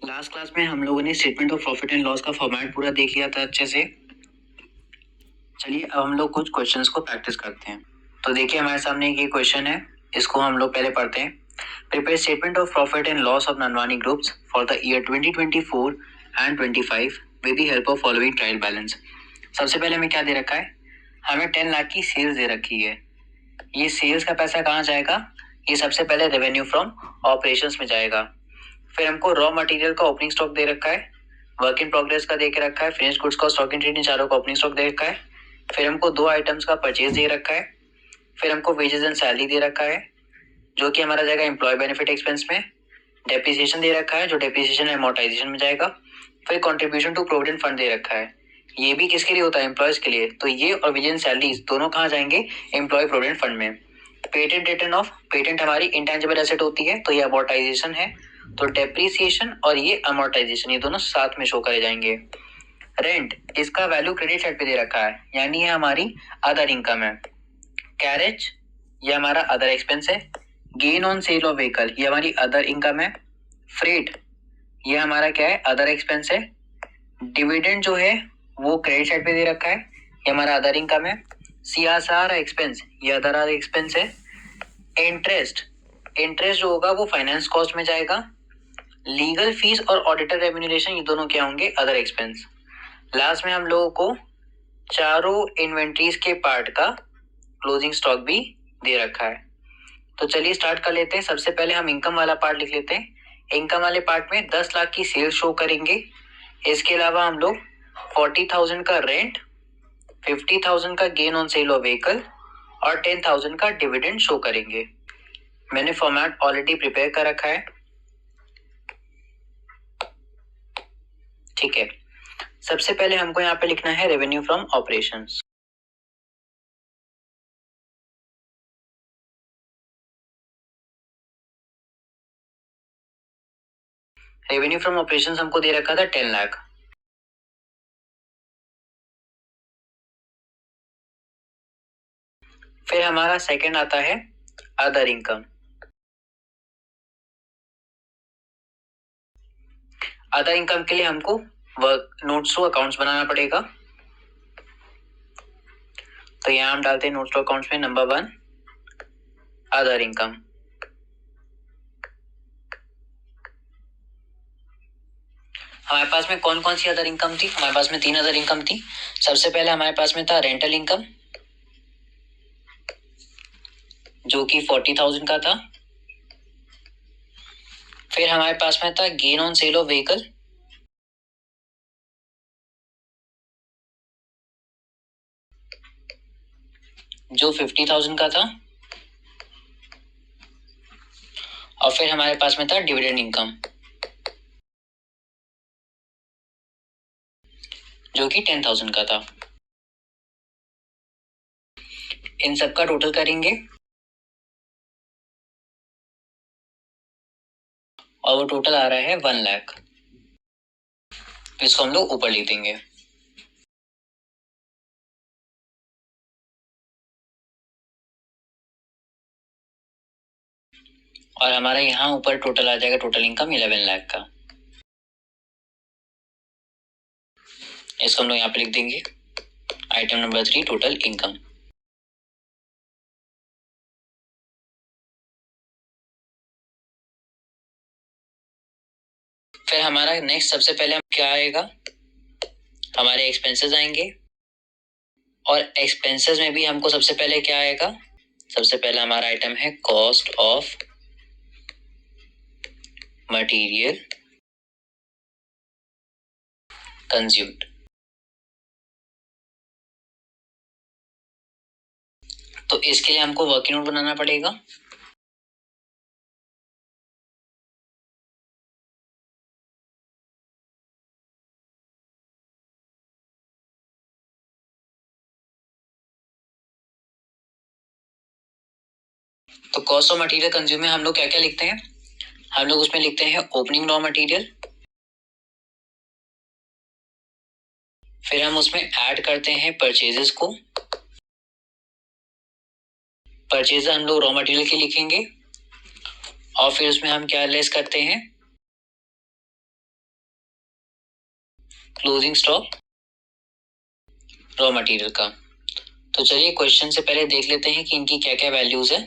Last class में हम लोगों ने statement of profit and loss का फॉर्मेट पूरा देख लिया था अच्छे से। चलिए अब हम लोग कुछ क्वेश्चंस को प्रैक्टिस करते हैं। तो देखिए हमारे सामने एक ये क्वेश्चन है, इसको हम लोग पहले पढ़ते हैं। Prepare statement of profit and loss of Nanwani groups for the year 2024 and 25 with the help of following trial balance. सबसे पहले हमें क्या दे रखा है, हमें 10 लाख की सेल्स दे रखी है। ये सेल्स का पैसा कहाँ जाएगा, ये सबसे पहले रेवेन्यू फ्रॉम ऑपरेशंस में जाएगा। फिर हमको रॉ मटेरियल का ओपनिंग स्टॉक दे रखा है, वर्क इन प्रोग्रेस का दे के रखा है, फिनिश गुड्स का, स्टॉक इन ट्रेड, इन चारों का ओपनिंग स्टॉक दे रखा है। फिर हमको दो आइटम्स का परचेज दे रखा है। फिर हमको वेजेस एंड सैलरी दे रखा है जो कि हमारा जाएगा एम्प्लॉय बेनिफिट एक्सपेंस में। डेप्रिसिएशन दे रखा है जो डेप्रिसिएशन एमोर्टाइजेशन में जाएगा। फिर कंट्रीब्यूशन टू प्रोविडेंट फंड दे रखा है, ये भी किसके लिए होता है, एम्प्लॉयज के लिए। तो ये और वेजेस एंड सैलरीज दोनों कहाँ जाएंगे, एम्प्लॉय प्रोविडेंट फंड में। पेटेंट रिटर्न ऑफ, पेटेंट हमारी इंटेंजिबल एसेट होती है तो ये अमोर्टाइजेशन है। तो डेप्रिसिएशन और ये अमोर्टाइजेशन ये दोनों साथ में शो करे जाएंगे। रेंट, इसका वैल्यू क्रेडिट साइड पे दे रखा है, यानी ये हमारी अदर इनकम है। कैरेज ये हमारा अदर एक्सपेंस है। Gain on sale of vehicle ये हमारी अदर इनकम है। फ्रेट ये हमारा क्या है, अदर एक्सपेंस है। डिविडेंड जो है वो क्रेडिट साइड पे दे रखा है, ये हमारा अदर इनकम है। सीएसआर एक्सपेंस ये अदर एक्सपेंस है। इंटरेस्ट, इंटरेस्ट जो होगा वो फाइनेंस कॉस्ट में जाएगा। लीगल फीस और ऑडिटर रेम्यूनरेशन ये दोनों क्या होंगे, अदर एक्सपेंस। लास्ट में हम लोगों को चारों इन्वेंट्रीज के पार्ट का क्लोजिंग स्टॉक भी दे रखा है। तो चलिए स्टार्ट कर लेते हैं। सबसे पहले हम इनकम वाला पार्ट लिख लेते हैं। इनकम वाले पार्ट में 10 लाख की सेल्स शो करेंगे। इसके अलावा हम लोग 40,000 का रेंट, 50,000 का gain on sale of vehicle और 10,000 का डिविडेंड शो करेंगे। मैंने फॉर्मेट ऑलरेडी प्रिपेयर कर रखा है, ठीक है। सबसे पहले हमको यहाँ पे लिखना है revenue from operations. Revenue from operations हमको दे रखा था 10 लाख। फिर हमारा सेकंड आता है अदर इनकम। अदर इनकम के लिए हमको वर्क नोट्स टू अकाउंट्स बनाना पड़ेगा। तो यहां हम डालते हैं नोट्स टू अकाउंट्स में नंबर 1 अदर इनकम। हमारे पास में कौन कौन सी अदर इनकम थी, हमारे पास में 3 अदर इनकम थी। सबसे पहले हमारे पास में था रेंटल इनकम जो कि 40,000 का था। फिर हमारे पास में था gain on sale of vehicle जो 50,000 का था। और फिर हमारे पास में था डिविडेंड इनकम जो कि 10,000 का था। इन सब का टोटल करेंगे और वो टोटल आ रहा है 1 लाख। इसको हम लोग ऊपर लिख देंगे। और हमारा यहाँ ऊपर टोटल आ जाएगा, टोटल इनकम 11 लाख का। इसको हम लोग यहाँ पे लिख देंगे आइटम नंबर 3 टोटल इनकम। फिर हमारा नेक्स्ट सबसे पहले क्या आएगा, हमारे एक्सपेंसेस आएंगे। और एक्सपेंसेस में भी हमको सबसे पहले क्या आएगा, सबसे पहला हमारा आइटम है कॉस्ट ऑफ मटेरियल कंज्यूम्ड। तो इसके लिए हमको वर्किंग नोट बनाना पड़ेगा। तो कॉस्ट ऑफ मटेरियल कंज्यूम में हम लोग क्या क्या लिखते हैं, हम लोग उसमें लिखते हैं ओपनिंग रॉ मटेरियल। फिर हम उसमें ऐड करते हैं परचेजेस को। परचेज हम लोग रॉ मटेरियल के लिखेंगे। और फिर उसमें हम क्या लेस करते हैं, क्लोजिंग स्टॉक रॉ मटेरियल का। तो चलिए क्वेश्चन से पहले देख लेते हैं कि इनकी क्या क्या वैल्यूज है।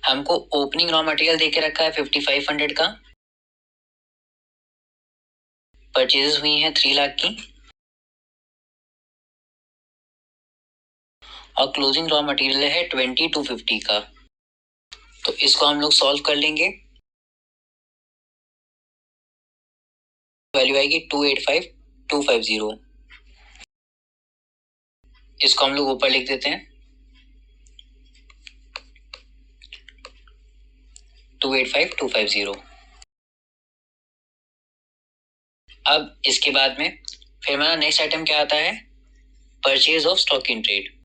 हमको ओपनिंग रॉ मटेरियल देके रखा है 5500 का, परचेजेस हुई हैं 3 लाख की, और क्लोजिंग रॉ मटेरियल है 2250 का। तो इसको हम लोग सॉल्व कर लेंगे। वैल्यू आएगी 285250। इसको हम लोग ऊपर लिख देते हैं 285250। अब इसके बाद में फिर हमारा नेक्स्ट आइटम क्या आता है, purchase of stock in trade.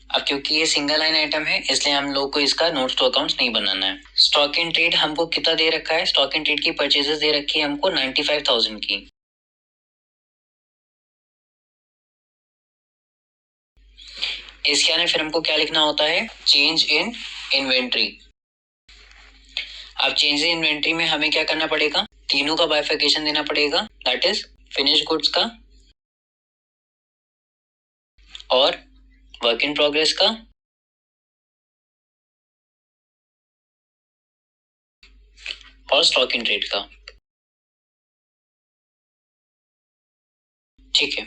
अब क्योंकि ये सिंगल लाइन आइटम है इसलिए हम लोग को इसका नोट्स टू अकाउंट्स नहीं बनाना है। स्टॉक इन ट्रेड हमको कितना दे रखा है, स्टॉक इन ट्रेड की परचेजेस दे रखी है हमको 95,000 की। इसके आने फिर हमको क्या लिखना होता है, चेंज इन इन्वेंट्री। अब चेंज इन इन्वेंट्री में हमें क्या करना पड़ेगा, तीनों का बाइफिकेशन देना पड़ेगा, दैट इज फिनिश गुड्स का और वर्क इन प्रोग्रेस का और स्टॉक इन ट्रेड का। ठीक है,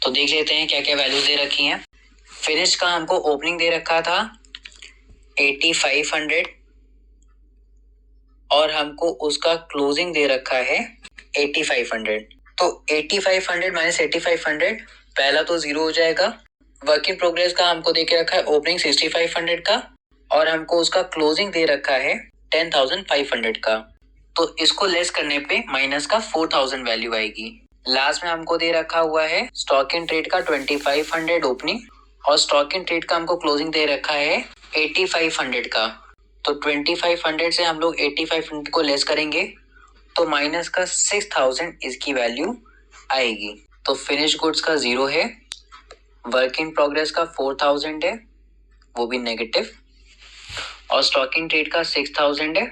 तो देख लेते हैं क्या क्या वैल्यूज दे रखी हैं। फिनिश का हमको ओपनिंग दे रखा था 8500 और हमको उसका क्लोजिंग दे रखा है 8500। तो 8500 माइनस 8500, पहला तो जीरो हो जाएगा। वर्क इन प्रोग्रेस का हमको दे के रखा है ओपनिंग 6500 का और हमको उसका क्लोजिंग दे रखा है 10,500 का। तो इसको लेस करने पे माइनस का 4000 वैल्यू आएगी। लास्ट में हमको दे रखा हुआ है स्टॉक इन ट्रेड का 2500 ओपनिंग और स्टॉक इन ट्रेड का हमको क्लोजिंग दे रखा है 8500 का। तो 2500 से हम लोग 8500 को लेस करेंगे तो माइनस का 6000 इसकी वैल्यू आएगी। तो फिनिश गुड्स का 0 है, वर्क इन प्रोग्रेस का 4000 है वो भी नेगेटिव, और स्टॉक इन ट्रेड का 6000 है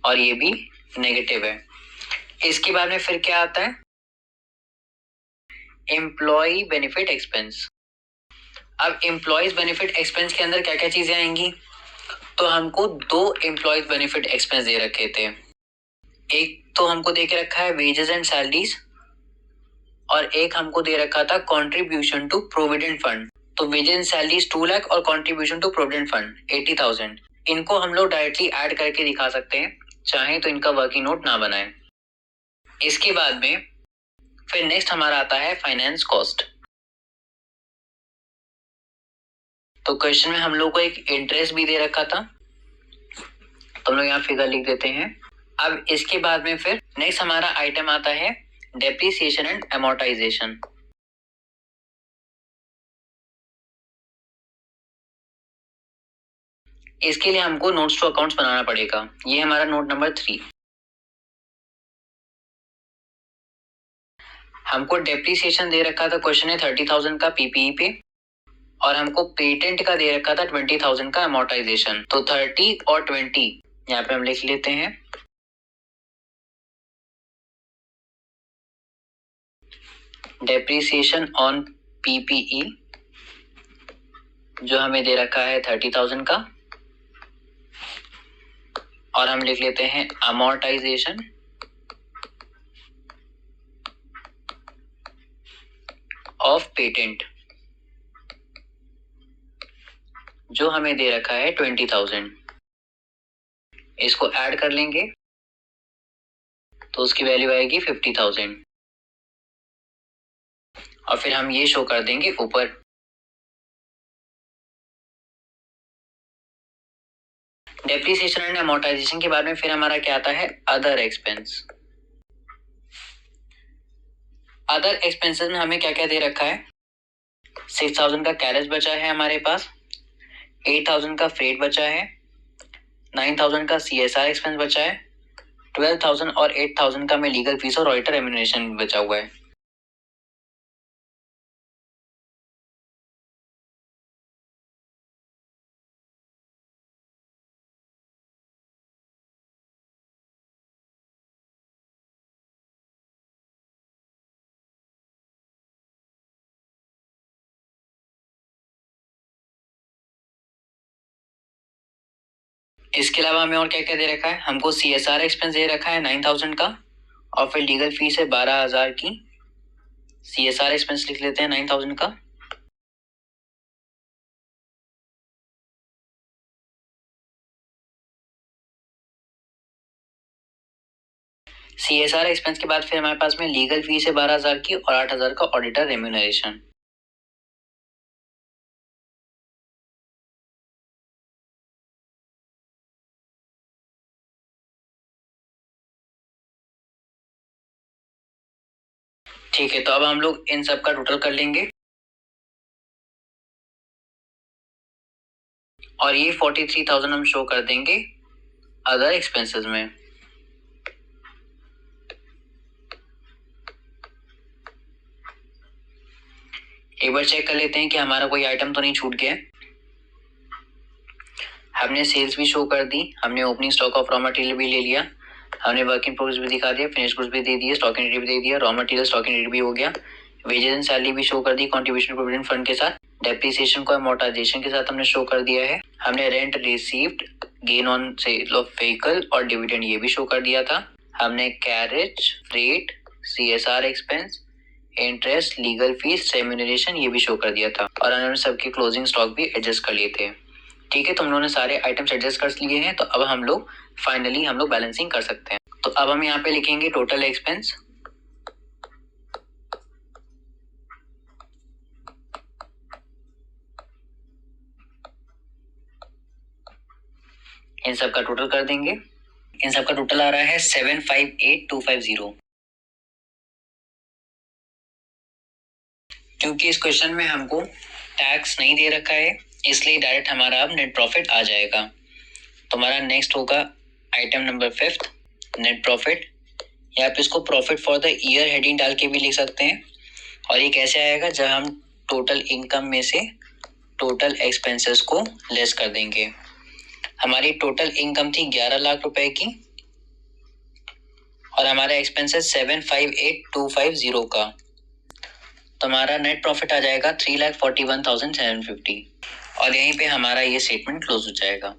और ये भी नेगेटिव है। इसके बाद में फिर क्या आता है, एम्प्लॉय बेनिफिट एक्सपेंस। अब एम्प्लॉयज बेनिफिट एक्सपेंस के अंदर क्या क्या चीजें आएंगी, तो हमको 2 एम्प्लॉयज बेनिफिट एक्सपेंस दे रखे थे। एक तो हमको दे के रखा है वेजेस एंड सैलरीज और एक हमको दे रखा था कंट्रीब्यूशन टू प्रोविडेंट फंड। तो वेजेस एंड सैलरीज 2 लाख और कंट्रीब्यूशन टू प्रोविडेंट फंड 80,000। इनको हम लोग डायरेक्टली ऐड करके दिखा सकते हैं, चाहे तो इनका वर्किंग नोट ना बनाए। इसके बाद में फिर नेक्स्ट हमारा आता है फाइनेंस कॉस्ट। तो क्वेश्चन में हम लोग को एक इंटरेस्ट भी दे रखा था, तो हम लोग यहाँ फिगर लिख देते हैं। अब इसके बाद में फिर नेक्स्ट हमारा आइटम आता है डेप्रिसिएशन एंड अमोर्टाइजेशन। इसके लिए हमको नोट्स टू अकाउंट्स बनाना पड़ेगा। ये हमारा नोट नंबर 3। हमको डेप्रिसिएशन दे रखा था, क्वेश्चन है 30,000 का पीपीई पे, और हमको पेटेंट का दे रखा था 20,000 का अमोर्टाइजेशन। तो 30 और 20 यहाँ पे हम लिख लेते हैं। डेप्रिसिएशन ऑन पीपीई जो हमें दे रखा है 30,000 का, और हम लिख लेते हैं अमोर्टाइजेशन ऑफ पेटेंट जो हमें दे रखा है 20,000। इसको ऐड कर लेंगे तो उसकी वैल्यू आएगी 50,000 और फिर हम ये शो कर देंगे ऊपर। डेप्रिसिएशन एंड अमोर्टाइजेशन के बाद में फिर हमारा क्या आता है, अदर एक्सपेंस। अदर एक्सपेंसेस में हमें क्या क्या दे रखा है, 6,000 का कैरेज बचा है हमारे पास, 8,000 का फ्रेट बचा है, 9,000 का CSR एक्सपेंस बचा है, 12,000 और 8,000 का में लीगल फीस और ऑडिटर रेम्यूनरेशन बचा हुआ है। इसके अलावा हमें और क्या क्या दे रखा है, हमको CSR एक्सपेंस दे रखा है 9000 का और फिर लीगल फीस है 12000 की। CSR एक्सपेंस लिख लेते हैं 9000 का। CSR एक्सपेंस के बाद फिर हमारे पास में लीगल फीस है 12000 की और 8000 का ऑडिटर रेम्यूनरेशन। ठीक है, तो अब हम लोग इन सब का टोटल कर लेंगे और ये 43,000 हम शो कर देंगे अदर एक्सपेंसेस में। एक बार चेक कर लेते हैं कि हमारा कोई आइटम तो नहीं छूट गया। हमने सेल्स भी शो कर दी, हमने opening stock of raw material भी ले लिया, हमने वर्क इन प्रोग्रेस भी दिखा दिया, फिनिश गुड्स भी दे दिए, स्टॉक इन रेट भी दे दिया, raw material stock in rate भी हो गया, वेजेस एंड सैलरी भी शो कर दी कंट्रीब्यूशन प्रोविडेंट फंड के साथ, डेप्रिसिएशन को अमोर्टाइजेशन के साथ हमने शो कर दिया है, हमने rent received, gain on sale of vehicle और डिविडेंड ये भी शो कर दिया था, हमने carriage, freight, CSR expense, interest, legal fees, remuneration ये भी शो कर दिया था और हमने सबके क्लोजिंग स्टॉक भी एडजस्ट कर लिए थे। ठीक है, तो हम लोगों ने सारे आइटम्स एडजस्ट कर लिए हैं, तो अब हम लोग फाइनली बैलेंसिंग कर सकते हैं। तो अब हम यहाँ पे लिखेंगे टोटल एक्सपेंस, इन सब का टोटल कर देंगे। इन सब का टोटल आ रहा है 758250। क्योंकि इस क्वेश्चन में हमको टैक्स नहीं दे रखा है इसलिए डायरेक्ट हमारा अब नेट प्रॉफिट आ जाएगा। तो हमारा नेक्स्ट होगा आइटम नंबर 5 नेट प्रॉफिट, या आप इसको profit for the year heading डाल के भी लिख सकते हैं। और ये कैसे आएगा, जब हम टोटल इनकम में से टोटल एक्सपेंसेस को लेस कर देंगे। हमारी टोटल इनकम थी 11 लाख रुपए की और हमारा एक्सपेंसेस 758250 का, तो हमारा नेट प्रॉफिट आ जाएगा 3,41,750 और यहीं पे हमारा ये स्टेटमेंट क्लोज हो जाएगा।